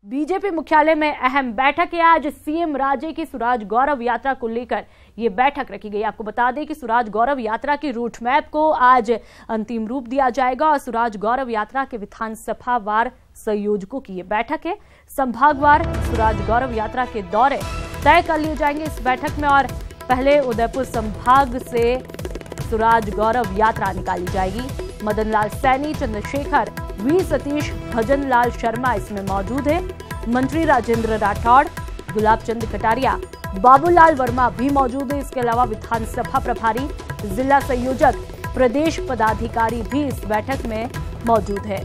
BJP मुख्यालय में अहम बैठक है। आज सीएम राज्य की स्वराज गौरव यात्रा को लेकर ये बैठक रखी गई। आपको बता दें कि स्वराज गौरव यात्रा की रूट मैप को आज अंतिम रूप दिया जाएगा और स्वराज गौरव यात्रा के विधानसभा वार संयोजकों की ये बैठक है। संभागवार स्वराज गौरव यात्रा के दौरे तय कर लिए जाएंगे इस बैठक में और पहले उदयपुर संभाग से स्वराज गौरव यात्रा निकाली जाएगी। मदन लाल सैनी, चंद्रशेखर, वी सतीश, भजन लाल शर्मा इसमें मौजूद है। मंत्री राजेंद्र राठौड़, गुलाब चंद कटारिया, बाबूलाल वर्मा भी मौजूद है। इसके अलावा विधानसभा प्रभारी, जिला संयोजक, प्रदेश पदाधिकारी भी इस बैठक में मौजूद है।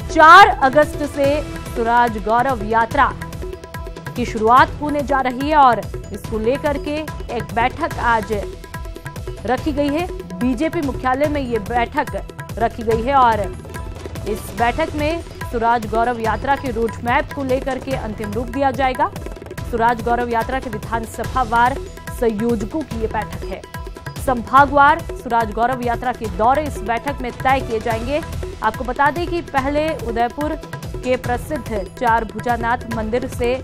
4 अगस्त से स्वराज गौरव यात्रा की शुरुआत होने जा रही है और इसको लेकर के एक बैठक आज रखी गई है। बीजेपी मुख्यालय में ये बैठक रखी गई है और इस बैठक में स्वराज गौरव यात्रा के रूट मैप को लेकर के अंतिम रूप दिया जाएगा। स्वराज गौरव यात्रा के विधानसभा वार संयोजकों की ये बैठक है। संभागवार स्वराज गौरव यात्रा के दौरे इस बैठक में तय किए जाएंगे। आपको बता दें कि पहले उदयपुर के प्रसिद्ध चार भुजानाथ मंदिर से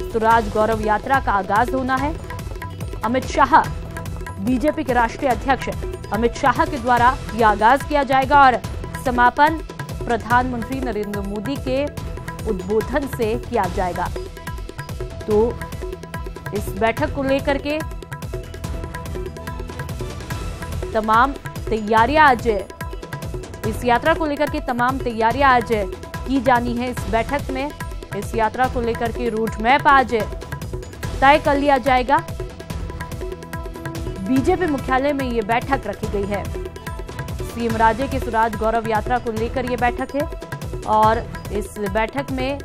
स्वराज गौरव यात्रा का आगाज होना है। अमित शाह, बीजेपी के राष्ट्रीय अध्यक्ष अमित शाह के द्वारा यह आगाज किया जाएगा और समापन प्रधानमंत्री नरेंद्र मोदी के उद्बोधन से किया जाएगा। तो इस बैठक को लेकर के तमाम तैयारियां आज इस यात्रा को लेकर के तमाम तैयारियां आज की जानी है। इस बैठक में इस यात्रा को लेकर के रूट मैप आज तय कर लिया जाएगा। बीजेपी मुख्यालय में ये बैठक रखी गई है। सीएम राज्य की स्वराज गौरव यात्रा को लेकर ये बैठक है और इस बैठक में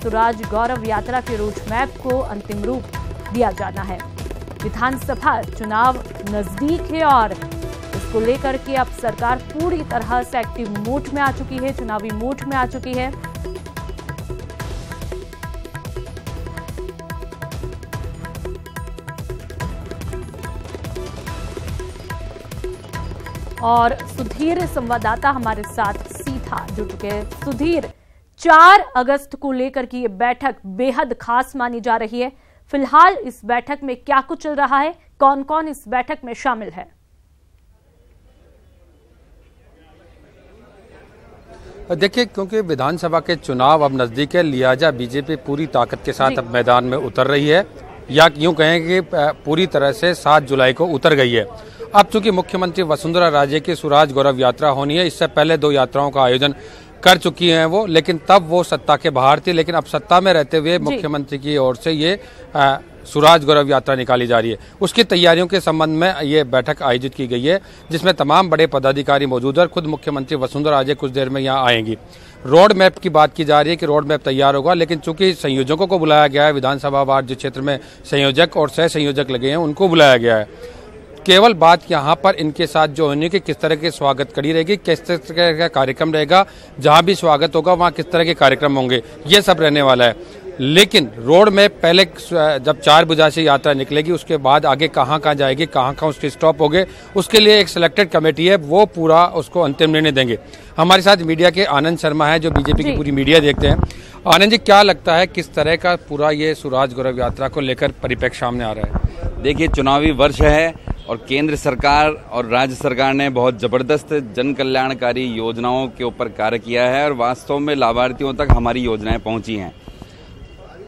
स्वराज गौरव यात्रा के रूट मैप को अंतिम रूप दिया जाना है। विधानसभा चुनाव नजदीक है और इसको लेकर के अब सरकार पूरी तरह से एक्टिव मोड में आ चुकी है, चुनावी मोड में आ चुकी है। और सुधीर संवाददाता हमारे साथ सीधा जुड़ चुके हैं। सुधीर, 4 अगस्त को लेकर की ये बैठक बेहद खास मानी जा रही है। फिलहाल इस बैठक में क्या कुछ चल रहा है, कौन कौन इस बैठक में शामिल है? देखिए, क्योंकि विधानसभा के चुनाव अब नजदीक है, लिहाजा बीजेपी पूरी ताकत के साथ अब मैदान में उतर रही है, या यूं कहें कि पूरी तरह से 7 जुलाई को उतर गई है। अब चूंकि मुख्यमंत्री वसुंधरा राजे की स्वराज गौरव यात्रा होनी है, इससे पहले 2 यात्राओं का आयोजन कर चुकी हैं वो, लेकिन तब वो सत्ता के बाहर थी। लेकिन अब सत्ता में रहते हुए मुख्यमंत्री की ओर से ये स्वराज गौरव यात्रा निकाली जा रही है। उसकी तैयारियों के संबंध में ये बैठक आयोजित की गई है, जिसमें तमाम बड़े पदाधिकारी मौजूद है और खुद मुख्यमंत्री वसुंधरा राजे कुछ देर में यहाँ आएंगी। रोड मैप की बात की जा रही है कि रोड मैप तैयार होगा, लेकिन चूंकि संयोजकों को बुलाया गया है, विधानसभा वार जिस क्षेत्र में संयोजक और सह संयोजक लगे हैं उनको बुलाया गया है। केवल बात यहाँ पर इनके साथ जो होनी कि किस तरह की स्वागत कड़ी रहेगी, किस तरह का कार्यक्रम रहेगा, जहाँ भी स्वागत होगा वहाँ किस तरह के कार्यक्रम होंगे, ये सब रहने वाला है। लेकिन रोड में पहले जब 4 भुजा से यात्रा निकलेगी, उसके बाद आगे कहाँ कहाँ जाएगी, कहाँ कहाँ उसके स्टॉप होंगे, उसके लिए एक सिलेक्टेड कमेटी है, वो पूरा उसको अंतिम निर्णय देंगे। हमारे साथ मीडिया के आनंद शर्मा है, जो बीजेपी की पूरी मीडिया देखते हैं। आनंद जी, क्या लगता है किस तरह का पूरा ये स्वराज गौरव यात्रा को लेकर परिप्रेक्ष्य सामने आ रहा है? देखिए, चुनावी वर्ष है और केंद्र सरकार और राज्य सरकार ने बहुत जबरदस्त जन कल्याणकारी योजनाओं के ऊपर कार्य किया है और वास्तव में लाभार्थियों तक हमारी योजनाएं पहुंची हैं।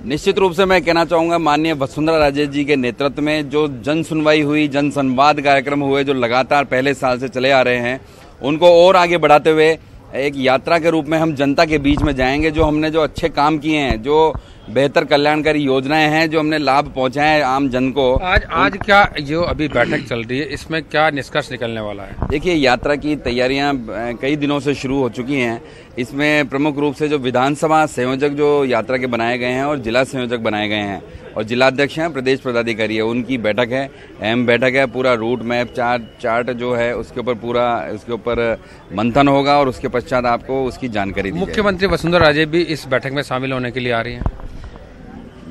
निश्चित रूप से मैं कहना चाहूंगा, माननीय वसुंधरा राजे जी के नेतृत्व में जो जन सुनवाई हुई, जन संवाद कार्यक्रम हुए, जो लगातार पहले साल से चले आ रहे हैं, उनको और आगे बढ़ाते हुए एक यात्रा के रूप में हम जनता के बीच में जाएंगे। जो हमने जो अच्छे काम किए हैं, जो बेहतर कल्याणकारी योजनाएं हैं, जो हमने लाभ पहुंचाए हैं आम जन को। आज क्या जो अभी बैठक चल रही है, इसमें क्या निष्कर्ष निकलने वाला है? देखिए, यात्रा की तैयारियां कई दिनों से शुरू हो चुकी हैं। इसमें प्रमुख रूप से जो विधानसभा संयोजक जो यात्रा के बनाए गए हैं और जिला संयोजक बनाए गए हैं और जिलाध्यक्ष हैं, प्रदेश पदाधिकारी है, उनकी बैठक है, अहम बैठक है। पूरा रूट मैप चार्ट जो है उसके ऊपर मंथन होगा और उसके पश्चात आपको उसकी जानकारी दी जाएगी। मुख्यमंत्री वसुंधरा राजे भी इस बैठक में शामिल होने के लिए आ रही हैं?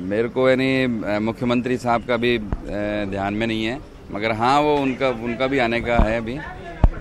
मेरे को यानी मुख्यमंत्री साहब का भी ध्यान में नहीं है, मगर हाँ वो उनका भी आने का है अभी।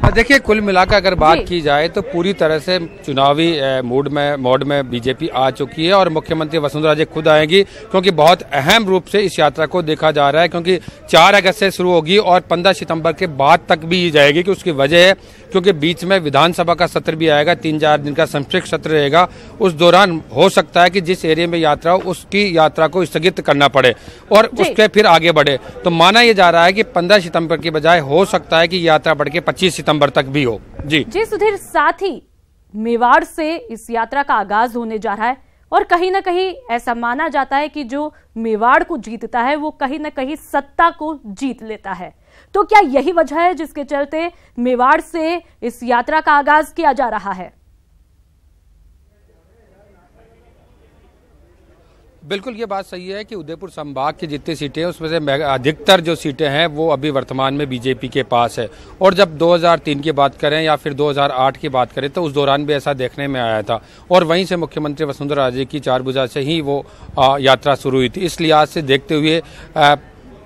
देखिए, कुल मिलाकर अगर बात की जाए तो पूरी तरह से चुनावी मोड में बीजेपी आ चुकी है और मुख्यमंत्री वसुंधरा राजे खुद आएंगी, क्योंकि बहुत अहम रूप से इस यात्रा को देखा जा रहा है, क्योंकि 4 अगस्त से शुरू होगी और 15 सितंबर के बाद तक भी जाएगी। कि उसकी वजह है क्योंकि बीच में विधानसभा का सत्र भी आएगा, 3-4 दिन का संक्षिप्त सत्र रहेगा। उस दौरान हो सकता है कि जिस एरिया में यात्रा हो उसकी यात्रा को स्थगित करना पड़े और उसके फिर आगे बढ़े। तो माना यह जा रहा है कि 15 सितंबर की बजाय हो सकता है कि यात्रा बढ़ के 25 सितंबर तक भी हो। जी सुधीर, साथ ही मेवाड़ से इस यात्रा का आगाज होने जा रहा है और कहीं ना कहीं ऐसा माना जाता है कि जो मेवाड़ को जीतता है वो कहीं ना कहीं सत्ता को जीत लेता है। तो क्या यही वजह है जिसके चलते मेवाड़ से इस यात्रा का आगाज किया जा रहा है? बिल्कुल, ये बात सही है कि उदयपुर संभाग की जितनी सीटें हैं उसमें से अधिकतर जो सीटें हैं वो अभी वर्तमान में बीजेपी के पास है। और जब 2003 की बात करें या फिर 2008 की बात करें तो उस दौरान भी ऐसा देखने में आया था और वहीं से मुख्यमंत्री वसुंधरा राजे की चारभुजा से ही वो यात्रा शुरू हुई थी। इस लिहाज से देखते हुए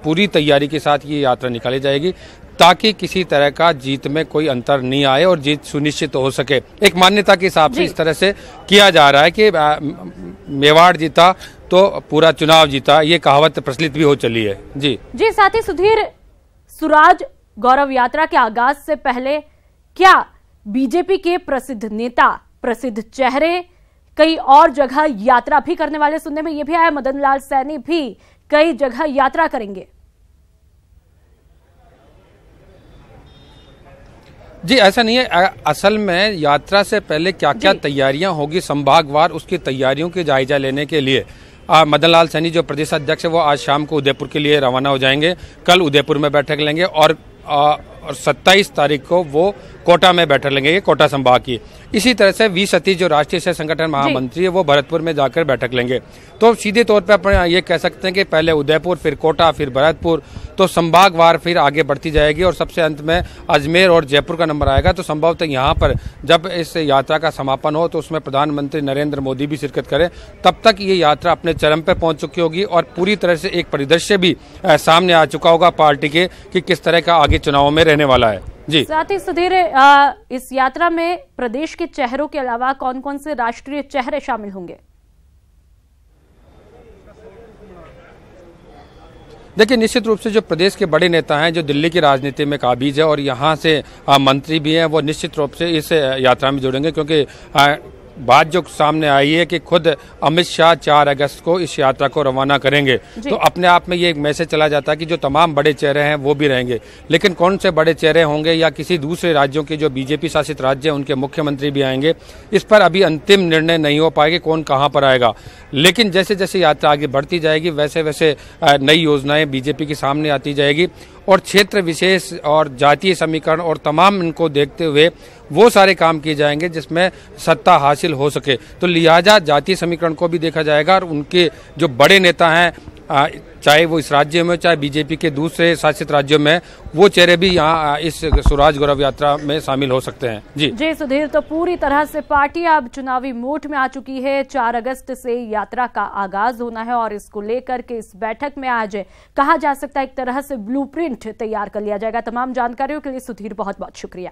पूरी तैयारी के साथ ये यात्रा निकाली जाएगी ताकि किसी तरह का जीत में कोई अंतर नहीं आए और जीत सुनिश्चित हो सके। एक मान्यता के हिसाब से इस तरह से किया जा रहा है कि मेवाड़ जीता तो पूरा चुनाव जीता, ये कहावत प्रचलित भी हो चली है। जी, साथ ही सुधीर, सुराज गौरव यात्रा के आगाज से पहले क्या बीजेपी के प्रसिद्ध नेता, प्रसिद्ध चेहरे कई और जगह यात्रा भी करने वाले सुनने में यह भी आया, मदन लाल सैनी भी कई जगह यात्रा करेंगे? जी, ऐसा नहीं है। असल में यात्रा से पहले क्या क्या तैयारियां होगी संभागवार, उसकी तैयारियों के जायजा लेने के लिए मदन लाल सैनी जो प्रदेश अध्यक्ष है वो आज शाम को उदयपुर के लिए रवाना हो जाएंगे। कल उदयपुर में बैठक लेंगे और 27 तारीख को वो कोटा में बैठक लेंगे, ये कोटा संभाग की। इसी तरह से वी सतीश जो राष्ट्रीय सह संगठन महामंत्री है वो भरतपुर में जाकर बैठक लेंगे। तो सीधे तौर पर अपन ये कह सकते हैं कि पहले उदयपुर, फिर कोटा, फिर भरतपुर, तो संभागवार फिर आगे बढ़ती जाएगी और सबसे अंत में अजमेर और जयपुर का नंबर आएगा। तो संभवतः यहाँ पर जब इस यात्रा का समापन हो तो उसमें प्रधानमंत्री नरेंद्र मोदी भी शिरकत करें। तब तक ये यात्रा अपने चरम पे पहुंच चुकी होगी और पूरी तरह से एक परिदृश्य भी सामने आ चुका होगा पार्टी के कि किस तरह का आगे चुनाव में रहने वाला है। जी, साथ ही सुधीर, इस यात्रा में प्रदेश के चेहरों के अलावा कौन कौन से राष्ट्रीय चेहरे शामिल होंगे? देखिए, निश्चित रूप से जो प्रदेश के बड़े नेता हैं, जो दिल्ली की राजनीति में काबिज है और यहाँ से मंत्री भी हैं, वो निश्चित रूप से इस यात्रा में जुड़ेंगे, क्योंकि बात जो सामने आई है कि खुद अमित शाह 4 अगस्त को इस यात्रा को रवाना करेंगे। तो अपने आप में ये एक मैसेज चला जाता है कि जो तमाम बड़े चेहरे हैं वो भी रहेंगे, लेकिन कौन से बड़े चेहरे होंगे या किसी दूसरे राज्यों के जो बीजेपी शासित राज्य हैं उनके मुख्यमंत्री भी आएंगे, इस पर अभी अंतिम निर्णय नहीं हो पाएगा कौन कहाँ पर आएगा। लेकिन जैसे जैसे यात्रा आगे बढ़ती जाएगी वैसे वैसे नई योजनाएं बीजेपी के सामने आती जाएगी और क्षेत्र विशेष और जातीय समीकरण और तमाम इनको देखते हुए वो सारे काम किए जाएंगे जिसमें सत्ता हासिल हो सके। तो लिहाजा जातीय समीकरण को भी देखा जाएगा और उनके जो बड़े नेता हैं, चाहे वो इस राज्य में चाहे बीजेपी के दूसरे शासित राज्यों में, वो चेहरे भी यहाँ इस स्वराज गौरव यात्रा में शामिल हो सकते हैं। जी सुधीर, तो पूरी तरह से पार्टी अब चुनावी मोड में आ चुकी है। 4 अगस्त से यात्रा का आगाज होना है और इसको लेकर के इस बैठक में आज कहा जा सकता है एक तरह से ब्लूप्रिंट तैयार कर लिया जाएगा। तमाम जानकारियों के लिए सुधीर बहुत बहुत शुक्रिया।